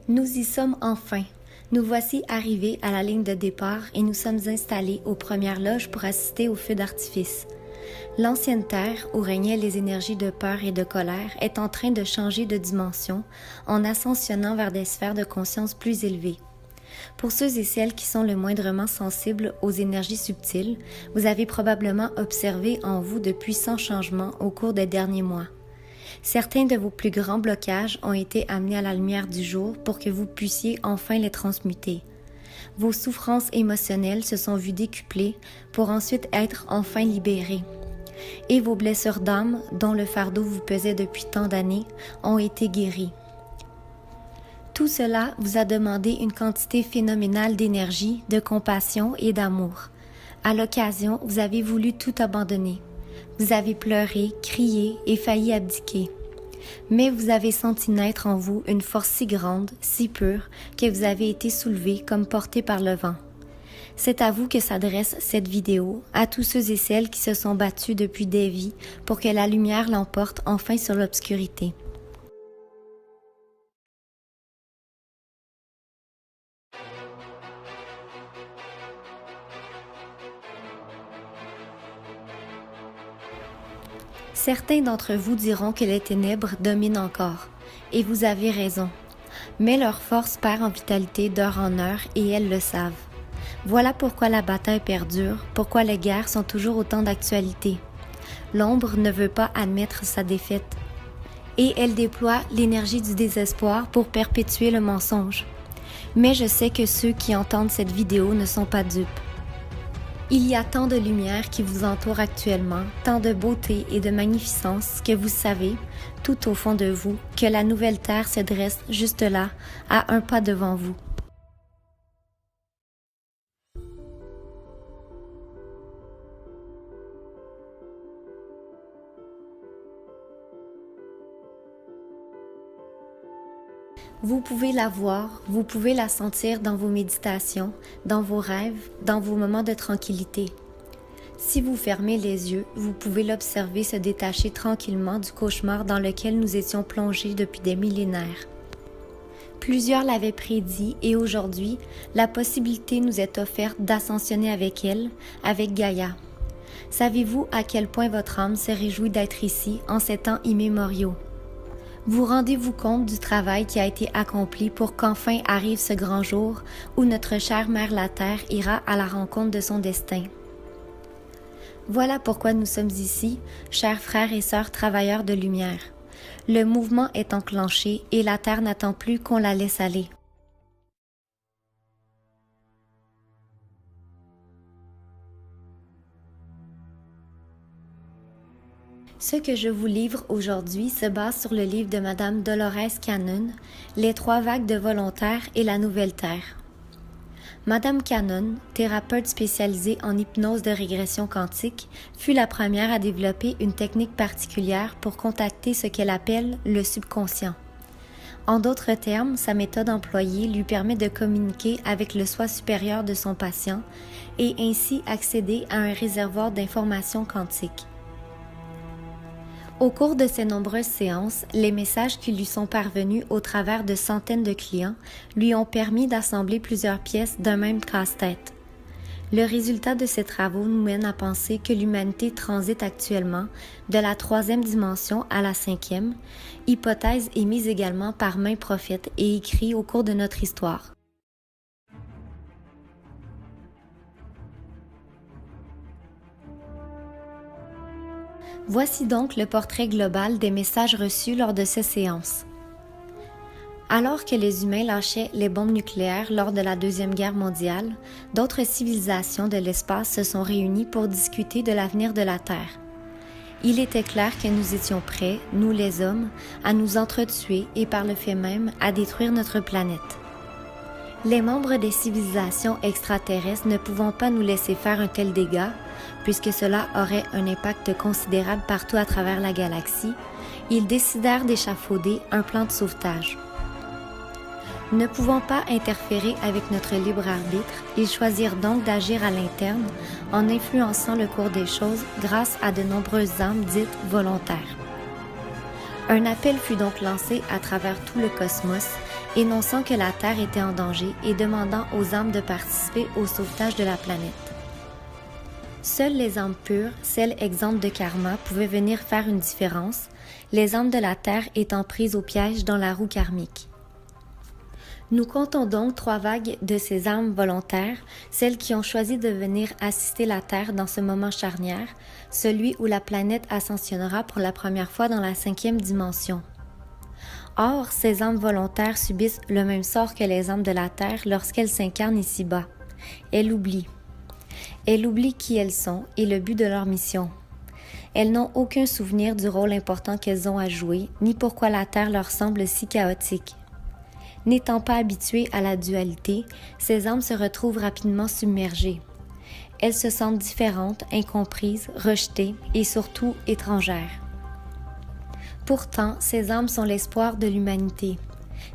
Nous y sommes enfin. Nous voici arrivés à la ligne de départ et nous sommes installés aux premières loges pour assister au feu d'artifice. L'ancienne terre, où régnaient les énergies de peur et de colère, est en train de changer de dimension en ascensionnant vers des sphères de conscience plus élevées. Pour ceux et celles qui sont le moindrement sensibles aux énergies subtiles, vous avez probablement observé en vous de puissants changements au cours des derniers mois. Certains de vos plus grands blocages ont été amenés à la lumière du jour pour que vous puissiez enfin les transmuter. Vos souffrances émotionnelles se sont vues décuplées pour ensuite être enfin libérées. Et vos blessures d'âme, dont le fardeau vous pesait depuis tant d'années, ont été guéries. Tout cela vous a demandé une quantité phénoménale d'énergie, de compassion et d'amour. À l'occasion, vous avez voulu tout abandonner. Vous avez pleuré, crié et failli abdiquer. Mais vous avez senti naître en vous une force si grande, si pure, que vous avez été soulevé comme porté par le vent. C'est à vous que s'adresse cette vidéo, à tous ceux et celles qui se sont battus depuis des vies pour que la lumière l'emporte enfin sur l'obscurité. Certains d'entre vous diront que les ténèbres dominent encore, et vous avez raison. Mais leur force perd en vitalité d'heure en heure et elles le savent. Voilà pourquoi la bataille perdure, pourquoi les guerres sont toujours autant d'actualité. L'ombre ne veut pas admettre sa défaite. Et elle déploie l'énergie du désespoir pour perpétuer le mensonge. Mais je sais que ceux qui entendent cette vidéo ne sont pas dupes. Il y a tant de lumière qui vous entoure actuellement, tant de beauté et de magnificence que vous savez, tout au fond de vous, que la nouvelle terre se dresse juste là, à un pas devant vous. Vous pouvez la voir, vous pouvez la sentir dans vos méditations, dans vos rêves, dans vos moments de tranquillité. Si vous fermez les yeux, vous pouvez l'observer se détacher tranquillement du cauchemar dans lequel nous étions plongés depuis des millénaires. Plusieurs l'avaient prédit et aujourd'hui, la possibilité nous est offerte d'ascensionner avec elle, avec Gaïa. Savez-vous à quel point votre âme se réjouit d'être ici en ces temps immémoriaux? Vous rendez-vous compte du travail qui a été accompli pour qu'enfin arrive ce grand jour où notre chère Mère la Terre ira à la rencontre de son destin? Voilà pourquoi nous sommes ici, chers frères et sœurs travailleurs de lumière. Le mouvement est enclenché et la Terre n'attend plus qu'on la laisse aller. Ce que je vous livre aujourd'hui se base sur le livre de Madame Dolores Cannon, Les 3 vagues de volontaires et la nouvelle terre. Madame Cannon, thérapeute spécialisée en hypnose de régression quantique, fut la première à développer une technique particulière pour contacter ce qu'elle appelle le subconscient. En d'autres termes, sa méthode employée lui permet de communiquer avec le soi supérieur de son patient et ainsi accéder à un réservoir d'informations quantiques. Au cours de ces nombreuses séances, les messages qui lui sont parvenus au travers de centaines de clients lui ont permis d'assembler plusieurs pièces d'un même casse-tête. Le résultat de ces travaux nous mène à penser que l'humanité transite actuellement de la 3e dimension à la 5e, hypothèse émise également par maints prophètes et écrite au cours de notre histoire. Voici donc le portrait global des messages reçus lors de ces séances. Alors que les humains lâchaient les bombes nucléaires lors de la Deuxième Guerre mondiale, d'autres civilisations de l'espace se sont réunies pour discuter de l'avenir de la Terre. Il était clair que nous étions prêts, nous les hommes, à nous entretuer et par le fait même à détruire notre planète. Les membres des civilisations extraterrestres ne pouvant pas nous laisser faire un tel dégât, puisque cela aurait un impact considérable partout à travers la galaxie, ils décidèrent d'échafauder un plan de sauvetage. Ne pouvant pas interférer avec notre libre arbitre, ils choisirent donc d'agir à l'interne en influençant le cours des choses grâce à de nombreuses âmes dites volontaires. Un appel fut donc lancé à travers tout le cosmos, énonçant que la Terre était en danger et demandant aux âmes de participer au sauvetage de la planète. Seules les âmes pures, celles exemptes de karma, pouvaient venir faire une différence, les âmes de la Terre étant prises au piège dans la roue karmique. Nous comptons donc 3 vagues de ces âmes volontaires, celles qui ont choisi de venir assister la Terre dans ce moment charnière, celui où la planète ascensionnera pour la première fois dans la 5e dimension. Or, ces âmes volontaires subissent le même sort que les âmes de la Terre lorsqu'elles s'incarnent ici-bas. Elles oublient. Elles oublient qui elles sont et le but de leur mission. Elles n'ont aucun souvenir du rôle important qu'elles ont à jouer, ni pourquoi la Terre leur semble si chaotique. N'étant pas habituées à la dualité, ces âmes se retrouvent rapidement submergées. Elles se sentent différentes, incomprises, rejetées et surtout étrangères. Pourtant, ces âmes sont l'espoir de l'humanité.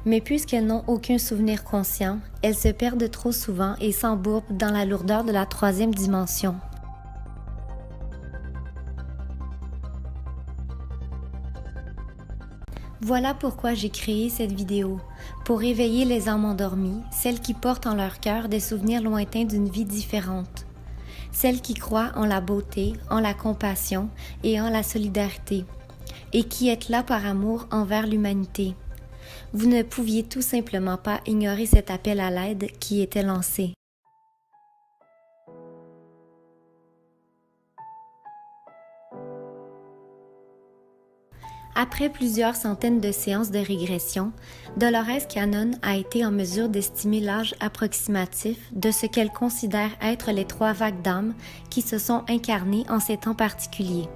Mais puisqu'elles n'ont aucun souvenir conscient, elles se perdent trop souvent et s'embourbent dans la lourdeur de la 3e dimension. Voilà pourquoi j'ai créé cette vidéo, pour éveiller les âmes endormies, celles qui portent en leur cœur des souvenirs lointains d'une vie différente, celles qui croient en la beauté, en la compassion et en la solidarité, et qui êtes là par amour envers l'humanité. Vous ne pouviez tout simplement pas ignorer cet appel à l'aide qui était lancé. Après plusieurs centaines de séances de régression, Dolores Cannon a été en mesure d'estimer l'âge approximatif de ce qu'elle considère être les 3 vagues d'âmes qui se sont incarnées en ces temps particuliers.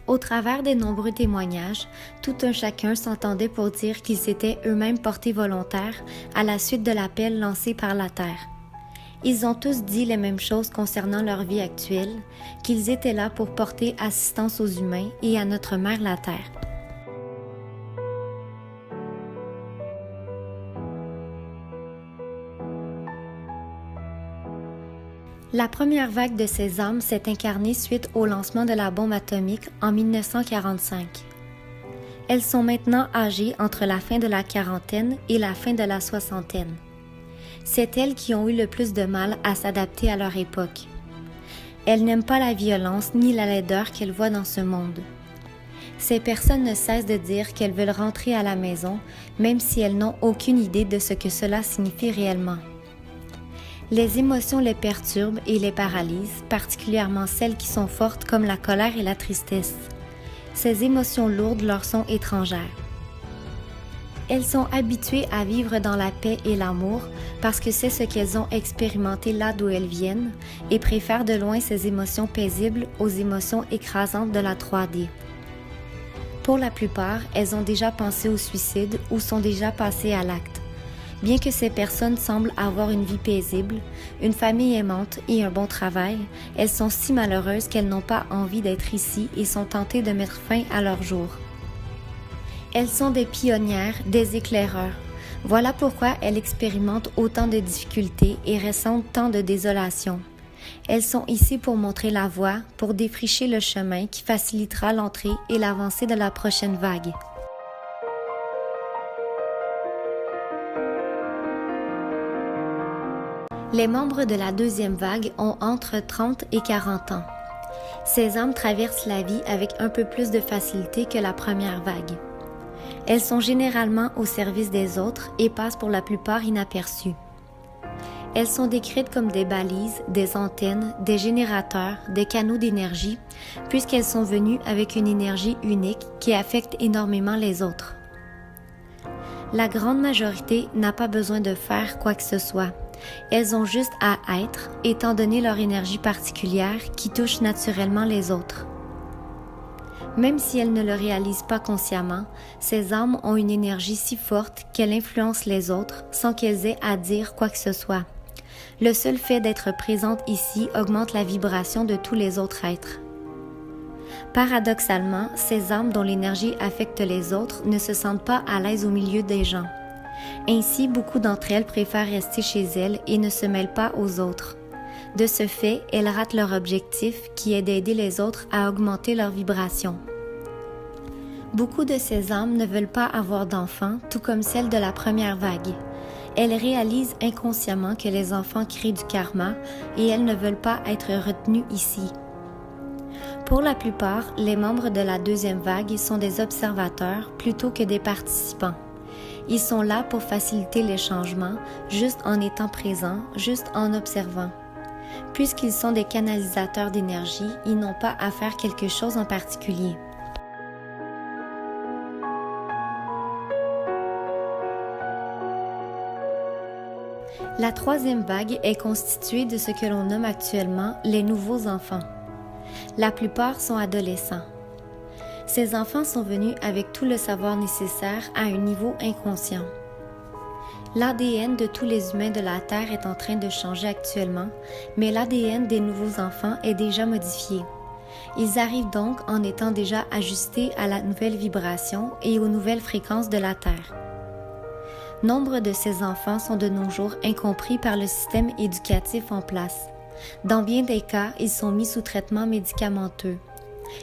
Au travers des nombreux témoignages, tout un chacun s'entendait pour dire qu'ils s'étaient eux-mêmes portés volontaires à la suite de l'appel lancé par la Terre. Ils ont tous dit les mêmes choses concernant leur vie actuelle, qu'ils étaient là pour porter assistance aux humains et à notre mère la Terre. La première vague de ces âmes s'est incarnée suite au lancement de la bombe atomique en 1945. Elles sont maintenant âgées entre la fin de la quarantaine et la fin de la soixantaine. C'est elles qui ont eu le plus de mal à s'adapter à leur époque. Elles n'aiment pas la violence ni la laideur qu'elles voient dans ce monde. Ces personnes ne cessent de dire qu'elles veulent rentrer à la maison, même si elles n'ont aucune idée de ce que cela signifie réellement. Les émotions les perturbent et les paralysent, particulièrement celles qui sont fortes comme la colère et la tristesse. Ces émotions lourdes leur sont étrangères. Elles sont habituées à vivre dans la paix et l'amour parce que c'est ce qu'elles ont expérimenté là d'où elles viennent et préfèrent de loin ces émotions paisibles aux émotions écrasantes de la 3D. Pour la plupart, elles ont déjà pensé au suicide ou sont déjà passées à l'acte. Bien que ces personnes semblent avoir une vie paisible, une famille aimante et un bon travail, elles sont si malheureuses qu'elles n'ont pas envie d'être ici et sont tentées de mettre fin à leur jour. Elles sont des pionnières, des éclaireurs. Voilà pourquoi elles expérimentent autant de difficultés et ressentent tant de désolation. Elles sont ici pour montrer la voie, pour défricher le chemin qui facilitera l'entrée et l'avancée de la prochaine vague. Les membres de la 2e vague ont entre 30 et 40 ans. Ces âmes traversent la vie avec un peu plus de facilité que la première vague. Elles sont généralement au service des autres et passent pour la plupart inaperçues. Elles sont décrites comme des balises, des antennes, des générateurs, des canaux d'énergie, puisqu'elles sont venues avec une énergie unique qui affecte énormément les autres. La grande majorité n'a pas besoin de faire quoi que ce soit. Elles ont juste à être, étant donné leur énergie particulière qui touche naturellement les autres. Même si elles ne le réalisent pas consciemment, ces âmes ont une énergie si forte qu'elles influencent les autres sans qu'elles aient à dire quoi que ce soit. Le seul fait d'être présente ici augmente la vibration de tous les autres êtres. Paradoxalement, ces âmes dont l'énergie affecte les autres ne se sentent pas à l'aise au milieu des gens. Ainsi, beaucoup d'entre elles préfèrent rester chez elles et ne se mêlent pas aux autres. De ce fait, elles ratent leur objectif qui est d'aider les autres à augmenter leur vibration. Beaucoup de ces âmes ne veulent pas avoir d'enfants, tout comme celles de la première vague. Elles réalisent inconsciemment que les enfants créent du karma et elles ne veulent pas être retenues ici. Pour la plupart, les membres de la deuxième vague sont des observateurs plutôt que des participants. Ils sont là pour faciliter les changements, juste en étant présents, juste en observant. Puisqu'ils sont des canalisateurs d'énergie, ils n'ont pas à faire quelque chose en particulier. La troisième vague est constituée de ce que l'on nomme actuellement les nouveaux enfants. La plupart sont adolescents. Ces enfants sont venus avec tout le savoir nécessaire à un niveau inconscient. L'ADN de tous les humains de la Terre est en train de changer actuellement, mais l'ADN des nouveaux enfants est déjà modifié. Ils arrivent donc en étant déjà ajustés à la nouvelle vibration et aux nouvelles fréquences de la Terre. Nombre de ces enfants sont de nos jours incompris par le système éducatif en place. Dans bien des cas, ils sont mis sous traitement médicamenteux.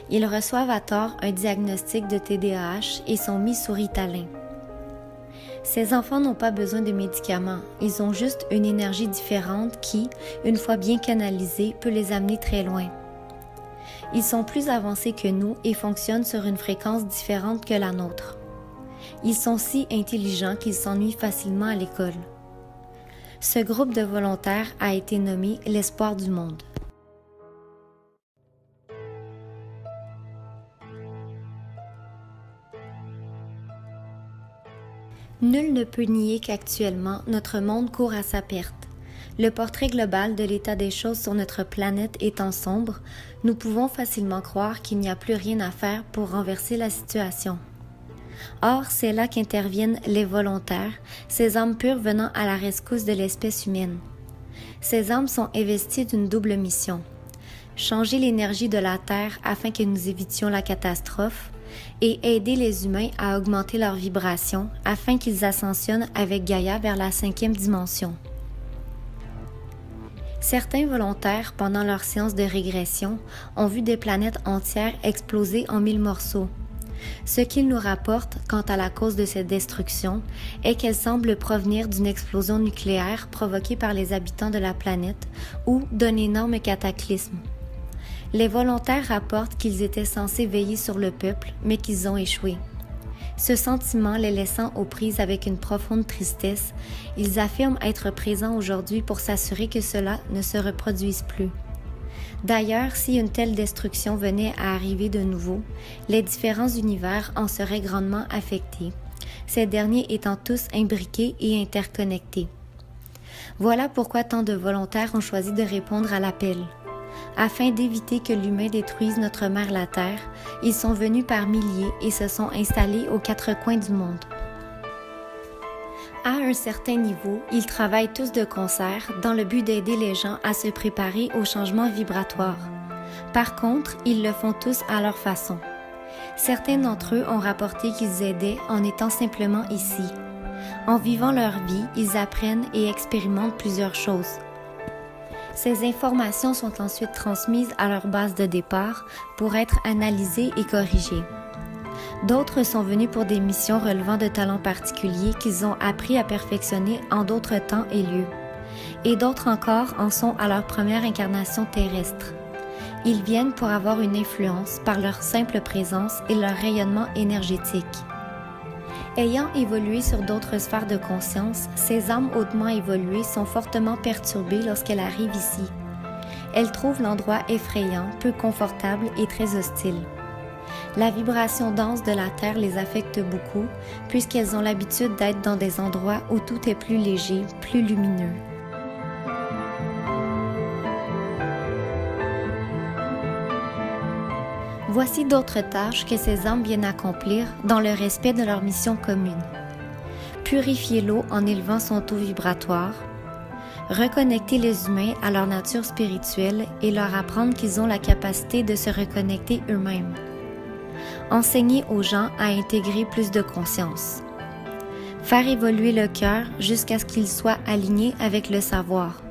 Ils reçoivent à tort un diagnostic de TDAH et sont mis sous Ritalin. Ces enfants n'ont pas besoin de médicaments, ils ont juste une énergie différente qui, une fois bien canalisée, peut les amener très loin. Ils sont plus avancés que nous et fonctionnent sur une fréquence différente que la nôtre. Ils sont si intelligents qu'ils s'ennuient facilement à l'école. Ce groupe de volontaires a été nommé l'espoir du monde. Nul ne peut nier qu'actuellement, notre monde court à sa perte. Le portrait global de l'état des choses sur notre planète étant sombre, nous pouvons facilement croire qu'il n'y a plus rien à faire pour renverser la situation. Or, c'est là qu'interviennent les volontaires, ces âmes pures venant à la rescousse de l'espèce humaine. Ces âmes sont investies d'une double mission. Changer l'énergie de la Terre afin que nous évitions la catastrophe et aider les humains à augmenter leur vibration afin qu'ils ascensionnent avec Gaïa vers la 5e dimension. Certains volontaires, pendant leur séance de régression, ont vu des planètes entières exploser en 1000 morceaux. Ce qu'ils nous rapportent quant à la cause de cette destruction est qu'elle semble provenir d'une explosion nucléaire provoquée par les habitants de la planète ou d'un énorme cataclysme. Les volontaires rapportent qu'ils étaient censés veiller sur le peuple, mais qu'ils ont échoué. Ce sentiment les laissant aux prises avec une profonde tristesse, ils affirment être présents aujourd'hui pour s'assurer que cela ne se reproduise plus. D'ailleurs, si une telle destruction venait à arriver de nouveau, les différents univers en seraient grandement affectés, ces derniers étant tous imbriqués et interconnectés. Voilà pourquoi tant de volontaires ont choisi de répondre à l'appel. Afin d'éviter que l'humain détruise notre mère la Terre, ils sont venus par milliers et se sont installés aux 4 coins du monde. À un certain niveau, ils travaillent tous de concert dans le but d'aider les gens à se préparer au changement vibratoire. Par contre, ils le font tous à leur façon. Certains d'entre eux ont rapporté qu'ils aidaient en étant simplement ici. En vivant leur vie, ils apprennent et expérimentent plusieurs choses. Ces informations sont ensuite transmises à leur base de départ pour être analysées et corrigées. D'autres sont venus pour des missions relevant de talents particuliers qu'ils ont appris à perfectionner en d'autres temps et lieux. Et d'autres encore en sont à leur première incarnation terrestre. Ils viennent pour avoir une influence par leur simple présence et leur rayonnement énergétique. Ayant évolué sur d'autres sphères de conscience, ces âmes hautement évoluées sont fortement perturbées lorsqu'elles arrivent ici. Elles trouvent l'endroit effrayant, peu confortable et très hostile. La vibration dense de la Terre les affecte beaucoup, puisqu'elles ont l'habitude d'être dans des endroits où tout est plus léger, plus lumineux. Voici d'autres tâches que ces âmes viennent accomplir dans le respect de leur mission commune. Purifier l'eau en élevant son taux vibratoire, reconnecter les humains à leur nature spirituelle et leur apprendre qu'ils ont la capacité de se reconnecter eux-mêmes. Enseigner aux gens à intégrer plus de conscience. Faire évoluer le cœur jusqu'à ce qu'il soit aligné avec le savoir.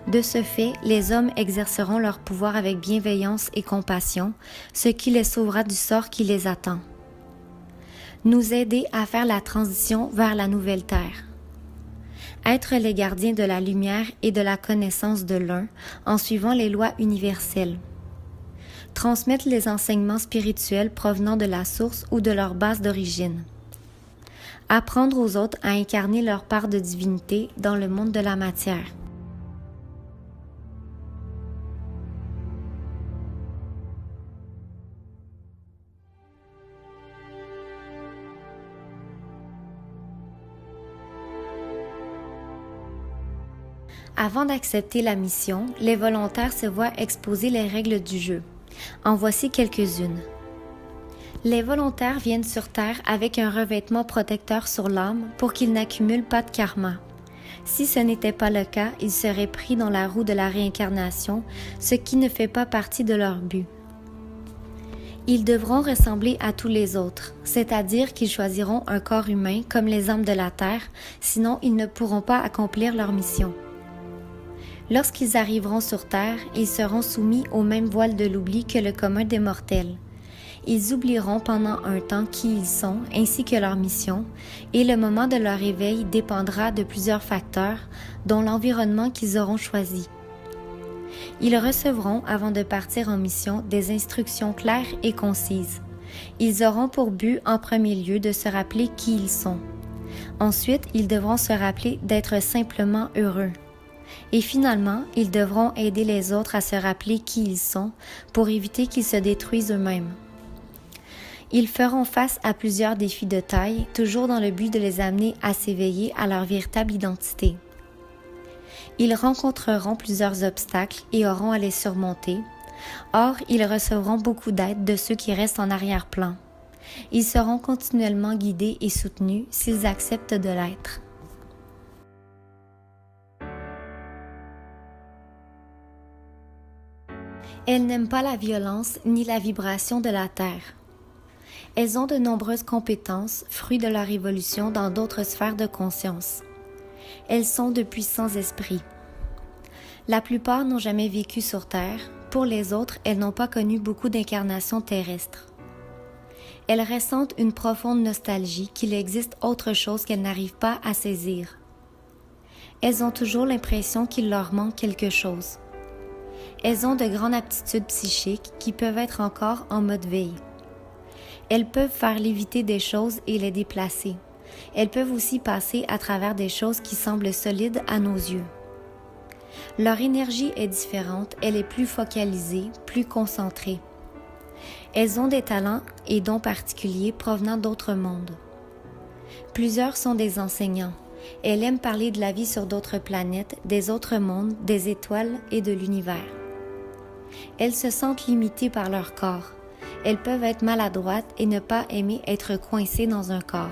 De ce fait, les hommes exerceront leur pouvoir avec bienveillance et compassion, ce qui les sauvera du sort qui les attend. nous aider à faire la transition vers la nouvelle terre. Être les gardiens de la lumière et de la connaissance de l'un en suivant les lois universelles. Transmettre les enseignements spirituels provenant de la source ou de leur base d'origine. Apprendre aux autres à incarner leur part de divinité dans le monde de la matière. Avant d'accepter la mission, les volontaires se voient exposer les règles du jeu. En voici quelques-unes. Les volontaires viennent sur Terre avec un revêtement protecteur sur l'âme pour qu'ils n'accumulent pas de karma. Si ce n'était pas le cas, ils seraient pris dans la roue de la réincarnation, ce qui ne fait pas partie de leur but. Ils devront ressembler à tous les autres, c'est-à-dire qu'ils choisiront un corps humain comme les âmes de la Terre, sinon ils ne pourront pas accomplir leur mission. Lorsqu'ils arriveront sur Terre, ils seront soumis au même voile de l'oubli que le commun des mortels. Ils oublieront pendant un temps qui ils sont ainsi que leur mission, et le moment de leur réveil dépendra de plusieurs facteurs, dont l'environnement qu'ils auront choisi. Ils recevront, avant de partir en mission, des instructions claires et concises. Ils auront pour but, en premier lieu, de se rappeler qui ils sont. Ensuite, ils devront se rappeler d'être simplement heureux. Et finalement, ils devront aider les autres à se rappeler qui ils sont pour éviter qu'ils se détruisent eux-mêmes. Ils feront face à plusieurs défis de taille, toujours dans le but de les amener à s'éveiller à leur véritable identité. Ils rencontreront plusieurs obstacles et auront à les surmonter. Or, ils recevront beaucoup d'aide de ceux qui restent en arrière-plan. Ils seront continuellement guidés et soutenus s'ils acceptent de l'être. Elles n'aiment pas la violence ni la vibration de la terre. Elles ont de nombreuses compétences, fruits de leur évolution dans d'autres sphères de conscience. Elles sont de puissants esprits. La plupart n'ont jamais vécu sur Terre. Pour les autres, elles n'ont pas connu beaucoup d'incarnations terrestres. Elles ressentent une profonde nostalgie qu'il existe autre chose qu'elles n'arrivent pas à saisir. Elles ont toujours l'impression qu'il leur manque quelque chose. Elles ont de grandes aptitudes psychiques qui peuvent être encore en mode veille. Elles peuvent faire léviter des choses et les déplacer. Elles peuvent aussi passer à travers des choses qui semblent solides à nos yeux. Leur énergie est différente, elle est plus focalisée, plus concentrée. Elles ont des talents et dons particuliers provenant d'autres mondes. Plusieurs sont des enseignants. Elles aiment parler de la vie sur d'autres planètes, des autres mondes, des étoiles et de l'univers. Elles se sentent limitées par leur corps. Elles peuvent être maladroites et ne pas aimer être coincées dans un corps.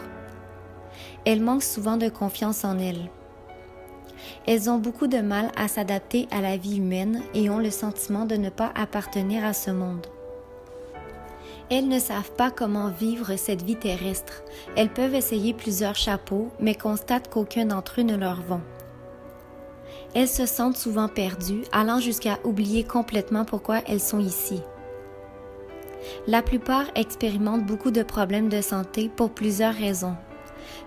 Elles manquent souvent de confiance en elles. Elles ont beaucoup de mal à s'adapter à la vie humaine et ont le sentiment de ne pas appartenir à ce monde. Elles ne savent pas comment vivre cette vie terrestre. Elles peuvent essayer plusieurs chapeaux, mais constatent qu'aucun d'entre eux ne leur vont. Elles se sentent souvent perdues, allant jusqu'à oublier complètement pourquoi elles sont ici. La plupart expérimentent beaucoup de problèmes de santé pour plusieurs raisons.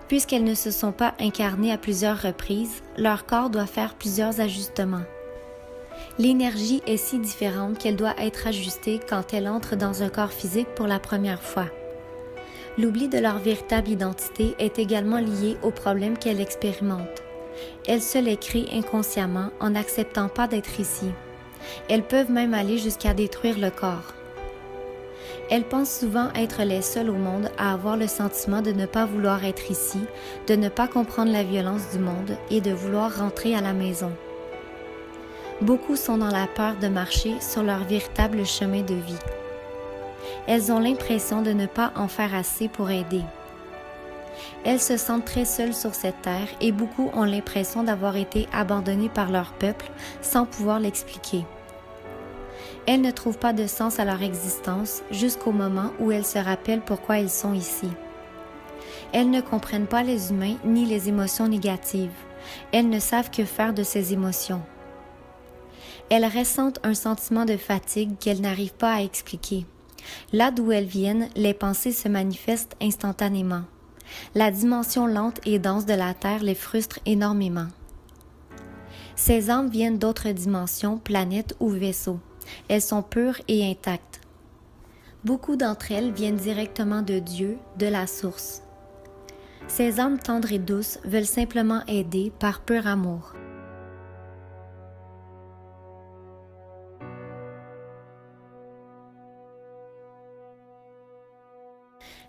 Puisqu'elles ne se sont pas incarnées à plusieurs reprises, leur corps doit faire plusieurs ajustements. L'énergie est si différente qu'elle doit être ajustée quand elle entre dans un corps physique pour la première fois. L'oubli de leur véritable identité est également lié aux problèmes qu'elles expérimentent. Elles se les créent inconsciemment en n'acceptant pas d'être ici. Elles peuvent même aller jusqu'à détruire le corps. Elles pensent souvent être les seules au monde à avoir le sentiment de ne pas vouloir être ici, de ne pas comprendre la violence du monde et de vouloir rentrer à la maison. Beaucoup sont dans la peur de marcher sur leur véritable chemin de vie. Elles ont l'impression de ne pas en faire assez pour aider. Elles se sentent très seules sur cette terre et beaucoup ont l'impression d'avoir été abandonnées par leur peuple sans pouvoir l'expliquer. Elles ne trouvent pas de sens à leur existence jusqu'au moment où elles se rappellent pourquoi elles sont ici. Elles ne comprennent pas les humains ni les émotions négatives. Elles ne savent que faire de ces émotions. Elles ressentent un sentiment de fatigue qu'elles n'arrivent pas à expliquer. Là d'où elles viennent, les pensées se manifestent instantanément. La dimension lente et dense de la Terre les frustre énormément. Ces âmes viennent d'autres dimensions, planètes ou vaisseaux. Elles sont pures et intactes. Beaucoup d'entre elles viennent directement de Dieu, de la source. Ces âmes tendres et douces veulent simplement aider par pur amour.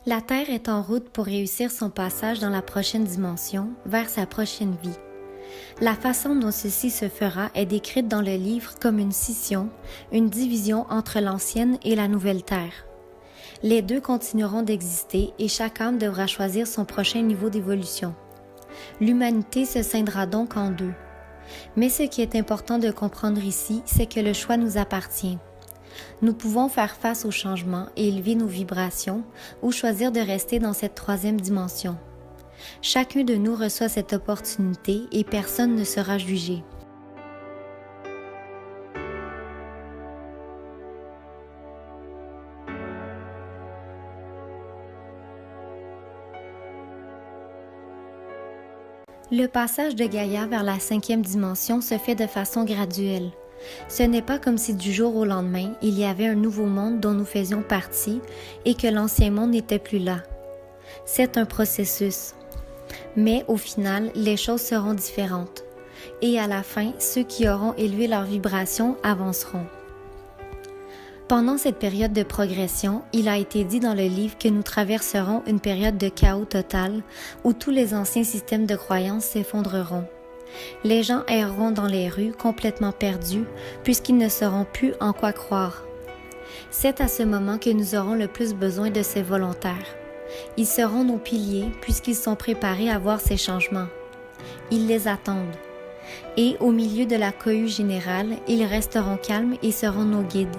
La Terre est en route pour réussir son passage dans la prochaine dimension, vers sa prochaine vie. La façon dont ceci se fera est décrite dans le livre comme une scission, une division entre l'ancienne et la nouvelle Terre. Les deux continueront d'exister et chaque âme devra choisir son prochain niveau d'évolution. L'humanité se scindra donc en deux. Mais ce qui est important de comprendre ici, c'est que le choix nous appartient. Nous pouvons faire face au changement et élever nos vibrations ou choisir de rester dans cette troisième dimension. Chacun de nous reçoit cette opportunité et personne ne sera jugé. Le passage de Gaïa vers la cinquième dimension se fait de façon graduelle. Ce n'est pas comme si du jour au lendemain, il y avait un nouveau monde dont nous faisions partie et que l'ancien monde n'était plus là. C'est un processus. Mais au final, les choses seront différentes. Et à la fin, ceux qui auront élevé leur vibration avanceront. Pendant cette période de progression, il a été dit dans le livre que nous traverserons une période de chaos total où tous les anciens systèmes de croyances s'effondreront. Les gens erreront dans les rues complètement perdus puisqu'ils ne sauront plus en quoi croire. C'est à ce moment que nous aurons le plus besoin de ces volontaires. Ils seront nos piliers puisqu'ils sont préparés à voir ces changements. Ils les attendent. Et au milieu de la cohue générale, ils resteront calmes et seront nos guides.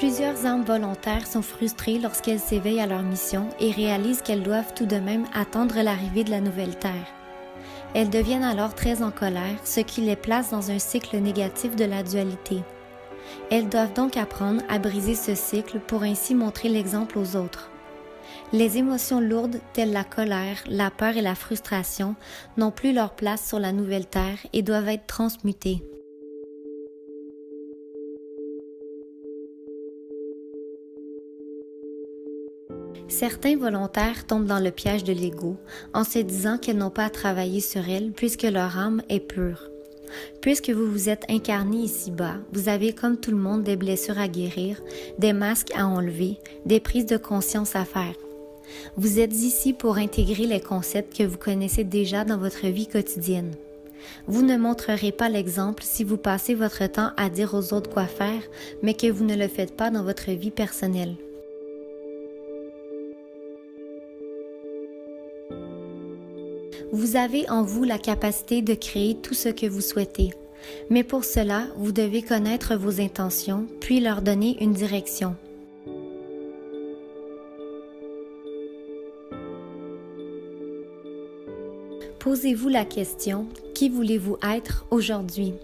Plusieurs âmes volontaires sont frustrées lorsqu'elles s'éveillent à leur mission et réalisent qu'elles doivent tout de même attendre l'arrivée de la nouvelle Terre. Elles deviennent alors très en colère, ce qui les place dans un cycle négatif de la dualité. Elles doivent donc apprendre à briser ce cycle pour ainsi montrer l'exemple aux autres. Les émotions lourdes telles la colère, la peur et la frustration n'ont plus leur place sur la nouvelle Terre et doivent être transmutées. Certains volontaires tombent dans le piège de l'ego en se disant qu'elles n'ont pas à travailler sur elles puisque leur âme est pure. Puisque vous vous êtes incarné ici-bas, vous avez comme tout le monde des blessures à guérir, des masques à enlever, des prises de conscience à faire. Vous êtes ici pour intégrer les concepts que vous connaissez déjà dans votre vie quotidienne. Vous ne montrerez pas l'exemple si vous passez votre temps à dire aux autres quoi faire, mais que vous ne le faites pas dans votre vie personnelle. Vous avez en vous la capacité de créer tout ce que vous souhaitez, mais pour cela, vous devez connaître vos intentions, puis leur donner une direction. Posez-vous la question, qui voulez-vous être aujourd'hui?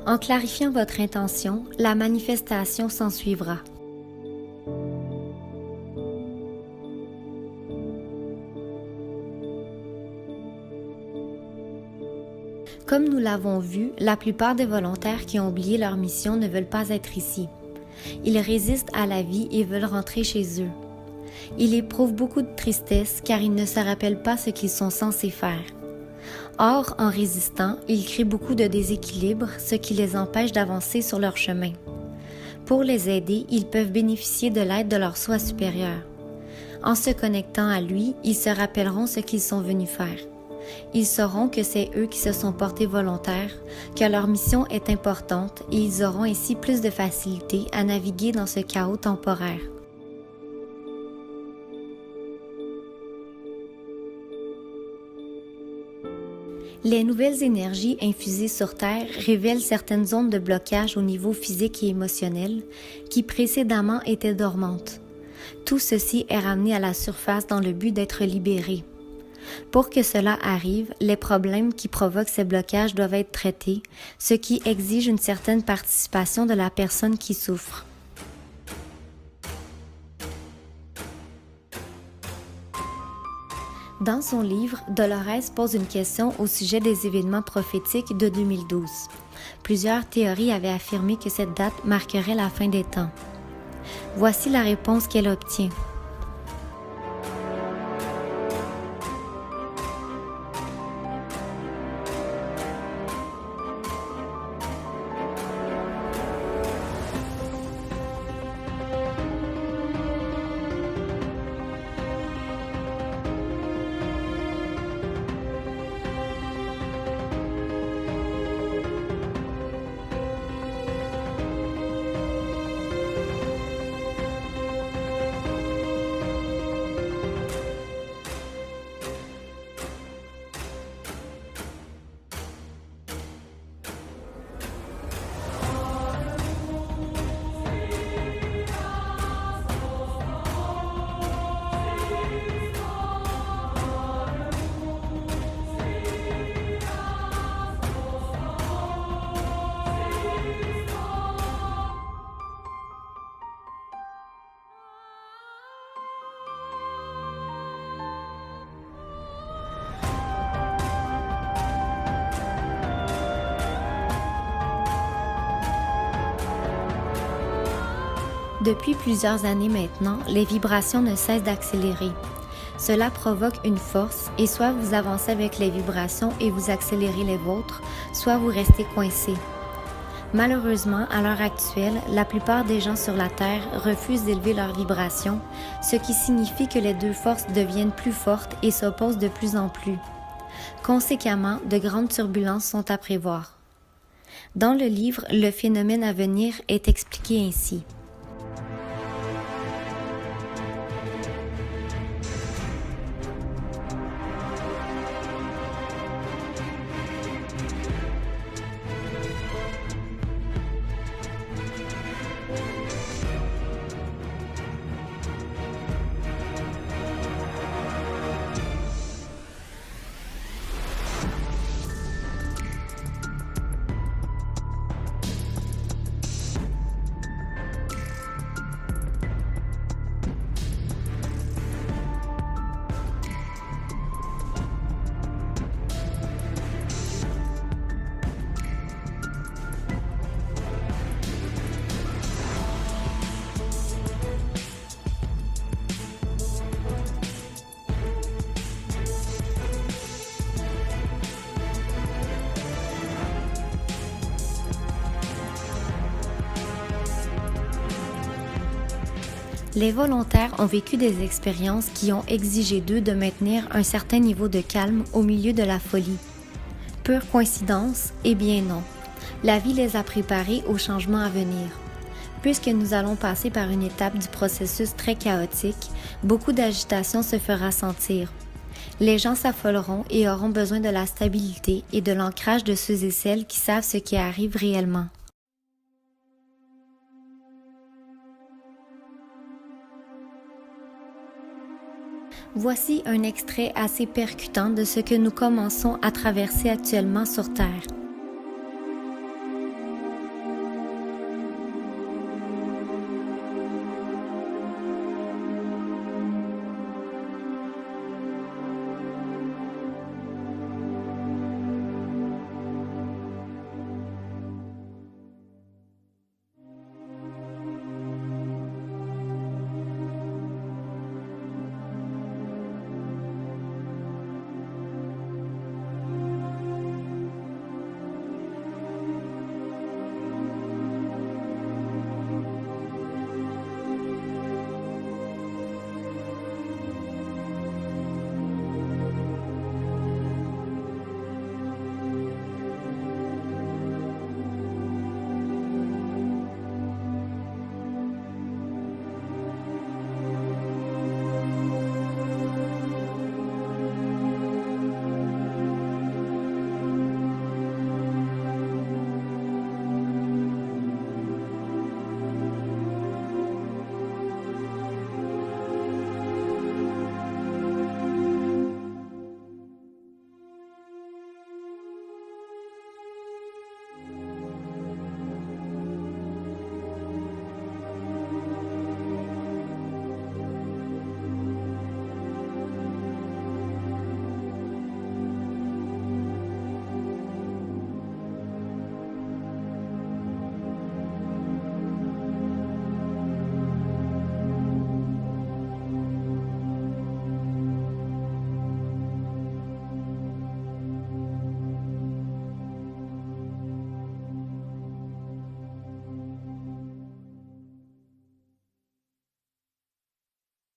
En clarifiant votre intention, la manifestation s'ensuivra. Comme nous l'avons vu, la plupart des volontaires qui ont oublié leur mission ne veulent pas être ici. Ils résistent à la vie et veulent rentrer chez eux. Ils éprouvent beaucoup de tristesse car ils ne se rappellent pas ce qu'ils sont censés faire. Or, en résistant, ils créent beaucoup de déséquilibre, ce qui les empêche d'avancer sur leur chemin. Pour les aider, ils peuvent bénéficier de l'aide de leur soi supérieur. En se connectant à lui, ils se rappelleront ce qu'ils sont venus faire. Ils sauront que c'est eux qui se sont portés volontaires, que leur mission est importante et ils auront ainsi plus de facilité à naviguer dans ce chaos temporaire. Les nouvelles énergies infusées sur Terre révèlent certaines zones de blocage au niveau physique et émotionnel qui précédemment étaient dormantes. Tout ceci est ramené à la surface dans le but d'être libéré. Pour que cela arrive, les problèmes qui provoquent ces blocages doivent être traités, ce qui exige une certaine participation de la personne qui souffre. Dans son livre, Dolores pose une question au sujet des événements prophétiques de 2012. Plusieurs théories avaient affirmé que cette date marquerait la fin des temps. Voici la réponse qu'elle obtient. Depuis plusieurs années maintenant, les vibrations ne cessent d'accélérer. Cela provoque une force et soit vous avancez avec les vibrations et vous accélérez les vôtres, soit vous restez coincé. Malheureusement, à l'heure actuelle, la plupart des gens sur la Terre refusent d'élever leurs vibrations, ce qui signifie que les deux forces deviennent plus fortes et s'opposent de plus en plus. Conséquemment, de grandes turbulences sont à prévoir. Dans le livre, le phénomène à venir est expliqué ainsi. Les volontaires ont vécu des expériences qui ont exigé d'eux de maintenir un certain niveau de calme au milieu de la folie. Pure coïncidence? Eh bien non. La vie les a préparés aux changements à venir. Puisque nous allons passer par une étape du processus très chaotique, beaucoup d'agitation se fera sentir. Les gens s'affoleront et auront besoin de la stabilité et de l'ancrage de ceux et celles qui savent ce qui arrive réellement. Voici un extrait assez percutant de ce que nous commençons à traverser actuellement sur Terre.